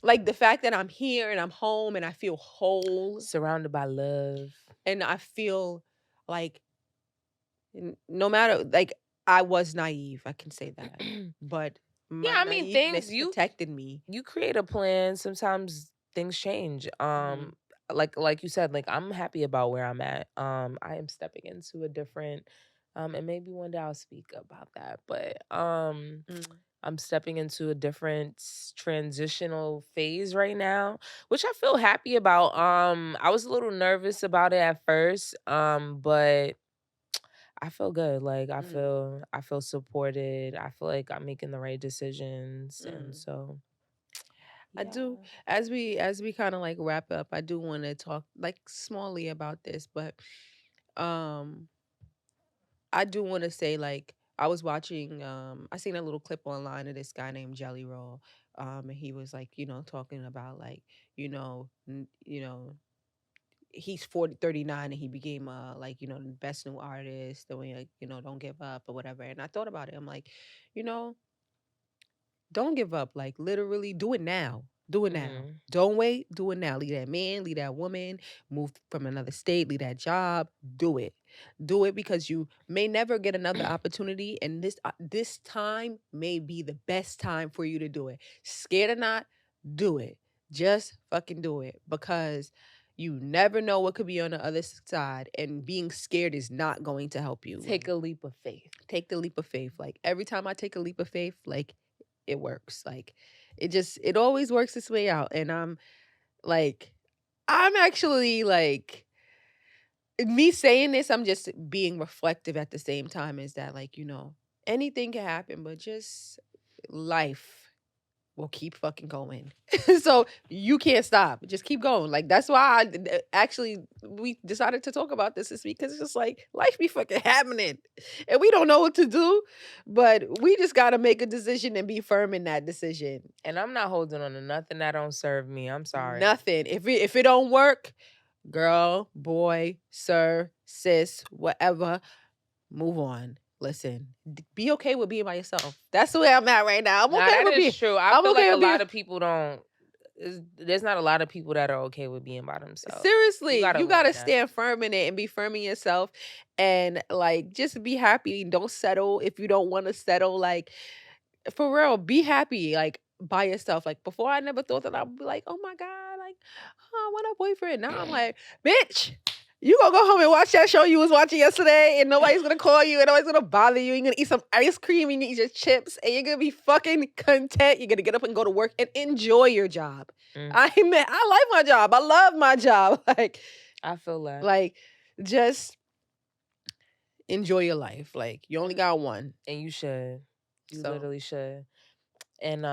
Like the fact that I'm here and I'm home and I feel whole Surrounded by love. and I feel like no matter like I was naive, I can say that. But Yeah, my I mean things naiveness protected me. you create a plan, sometimes things change. Mhm. like you said, like I'm happy about where I'm at. I am stepping into a different and maybe one day I'll speak about that. But Mm, I'm stepping into a different transitional phase right now, which I feel happy about. I was a little nervous about it at first, but I feel good. Like mm, I feel supported. I feel like I'm making the right decisions, and mm. so I do. yeah. As we kind of like wrap up, I do want to talk like smallly about this, but um I do want to say like I was watching I seen a little clip online of this guy named Jelly Roll. And he was like, talking about like, he's 39 and he became like, the best new artist, the way like, don't give up or whatever. And I thought about it. I'm like, you know, don't give up. Like literally do it now. Do it now. Mhm. Don't wait. Do it now. Leave that man, leave that woman, move from another state, leave that job. Do it. Do it because you may never get another opportunity. And this time may be the best time for you to do it. Scared or not, do it. Just fucking do it. Because you never know what could be on the other side. And being scared is not going to help you. Take Like a leap of faith. take the leap of faith. Like every time I take a leap of faith, like it works. Like it always works its way out. And like I'm actually like me saying this, I'm just being reflective at the same time is that like, anything can happen, but just life will keep fucking going. So you can't stop. Just keep going. Like that's why actually we decided to talk about this week because it's just like life be fucking happening, and we don't know what to do, but we just got to make a decision and be firm in that decision. And I'm not holding on to nothing that don't serve me. I'm sorry. Nothing. If it don't work, girl, boy, sir, sis, whatever, move on. Listen, be okay with being by yourself. That's the way I'm at right now. I'm Nah, okay that with is being. true. I I'm feel like okay a with being. lot of people don't there's not a lot of people that are okay with being by themselves. You Seriously, gotta you gotta learn that. stand firm in it and be firm in yourself, and like just be happy. Don't settle if you don't want to settle. Like for real, be happy. Like by yourself. Like before, I never thought that I'd be like, oh my god, like oh, I want a boyfriend. Now I'm like, bitch. You gonna go home and watch that show you was watching yesterday, and nobody's gonna call you, and nobody's gonna bother you. You're gonna eat some ice cream, you're gonna eat your chips, and you're gonna be fucking content. You're gonna get up and go to work and enjoy your job. Mm, I like my job. I love my job. Like, I feel that. like, just enjoy your life. Like, you only And got one. and you should. You So literally should. And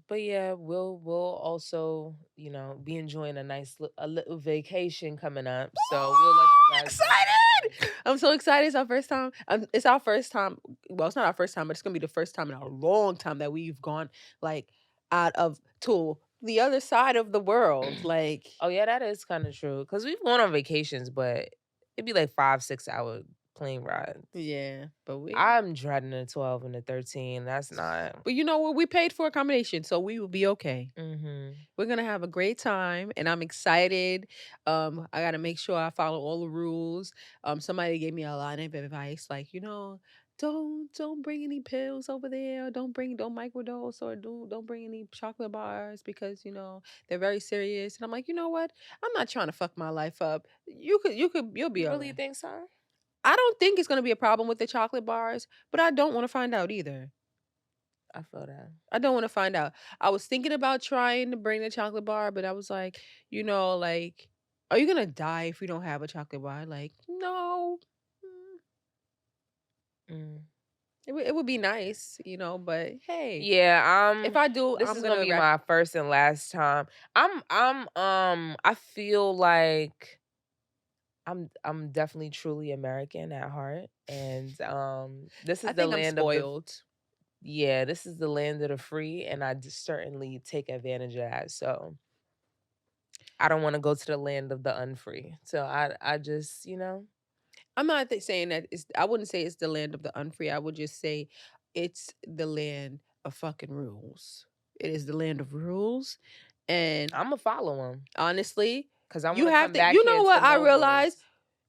but yeah, we'll also, be enjoying a little vacation coming up. So we'll let you guys know. excited! I'm so excited. It's our first time. It's our first time. Well, it's not our first time, but it's gonna be the first time in a long time that we've gone like out of to the other side of the world. Like, Oh yeah, that is kind of true. Cause we've gone on vacations, but it'd be like 5, 6 hour plane rides. yeah, but we. I'm dreading the 12 and the 13. That's not. But you know what? We paid for accommodation, so we will be okay. Mhm. We're gonna have a great time, and I'm excited. I gotta make sure I follow all the rules. Somebody gave me a lot of advice, like don't bring any pills over there. Don't microdose or don't bring any chocolate bars because they're very serious. And I'm like, you know what? I'm not trying to fuck my life up. You'll be You all really right. think so? I don't think it's gonna be a problem with the chocolate bars, but I don't want to find out either. I feel that. I don't want to find out. I was thinking about trying to bring the chocolate bar, but I was like, like, are you gonna die if you don't have a chocolate bar? Like, no. Mm, Mm. it would be nice, but hey, Yeah, if I do, this I'm is gonna gonna be wrap. my first and last time. I feel like I'm definitely truly American at heart, and this I is the think I'm land of the spoiled. yeah, this is the land of the free, and certainly take advantage of that. So I don't want to go to the land of the unfree. So I just I'm not saying that it's. I wouldn't say it's the land of the unfree. I would just say it's the land of fucking rules. It is the land of rules, and I'm gonna follow them honestly, because I you want to have come to. back You here know to what I no realized? rules.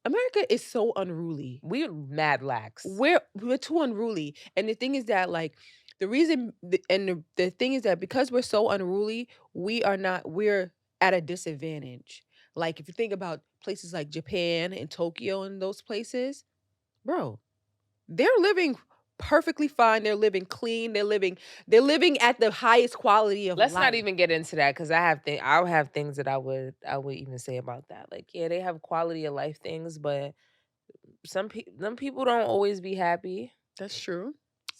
America is so unruly. We're mad lax. We're too unruly, and the thing is that like the reason and the thing is that because we're so unruly, we're at a disadvantage. Like if you think about places like Japan and Tokyo and those places, bro, they're living perfectly fine. They're living clean. They're living at the highest quality of Let's not life. even get into that because I'll have things that I would even say about that. Like, yeah, they have quality of life things, but them people don't always be happy. That's true.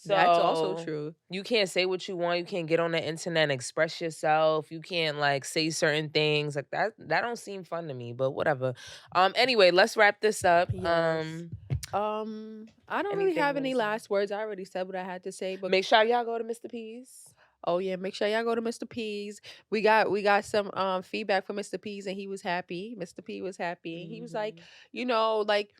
That's also So true. you can't say what you want. You can't get on the internet and express yourself. You can't like say certain things like that. That don't seem fun to me, but whatever. Anyway, let's wrap this up. Yes. I don't really Anything have you want any to say? last words. I already said what I had to say, but Make sure y'all go to Mr. P's. oh yeah, make sure y'all go to Mr. P's. We got some feedback from Mr. P's and he was happy. Mr. P was happy. He was like, Mhm. like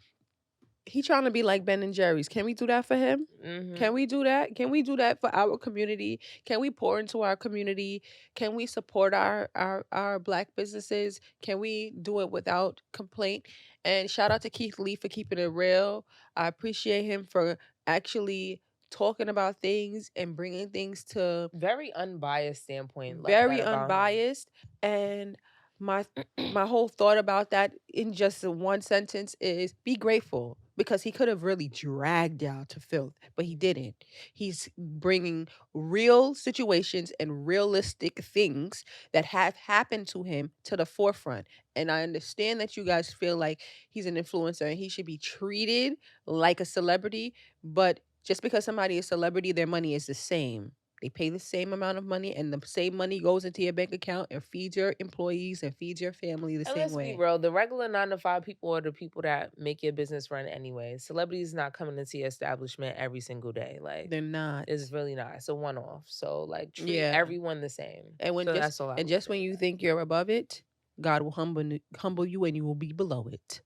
he trying to be like Ben and Jerry's. Can we do that for him? Mhm. Can we do that? Can we do that for our community? Can we pour into our community? Can we support our black businesses? Can we do it without complaint? And shout out to Keith Lee for keeping it real. I appreciate him for actually talking about things and bringing things to Very unbiased standpoint. Love that very about him. unbiased. And my my whole thought about that in just one sentence is be grateful, because he could have really dragged y'all to filth, but he didn't. He's bringing real situations and realistic things that have happened to him to the forefront. And I understand that you guys feel like he's an influencer and he should be treated like a celebrity, but just because somebody is a celebrity, their money is the same. They pay the same amount of money, and the same money goes into your bank account and feeds your employees and feeds your family the And same let's be way. real, the regular 9 to 5 people are the people that make your business run anyway. Celebrities not coming into your establishment every single day. Like, They're not. it's really not. It's a one off. So like treat Yeah. everyone the same. And when So just that's all I and would just say when with you that. think you're above it, God will humble you and you will be below it.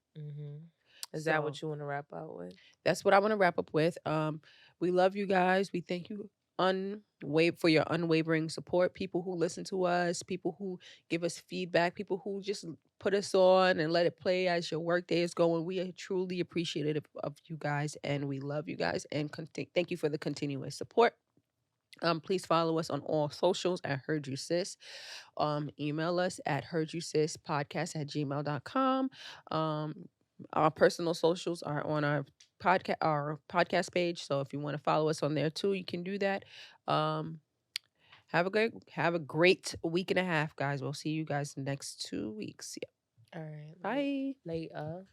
Is that So what you want to wrap out with? that's what I want to wrap up with. We love you guys. We thank you for your unwavering support. People who listen to us, people who give us feedback, people who just put us on and let it play as your workday is going. We are truly appreciative of you guys, and we love you guys. And thank you for the continuous support. Please follow us on all socials at Heard You Sis. Email us at heardyousispodcast@gmail.com. Our personal socials are on our podcast page. So if you want to follow us on there too, you can do that. Um, have a great week and a half, guys. We'll see you guys next 2 weeks. Yeah. All right. Bye. Later.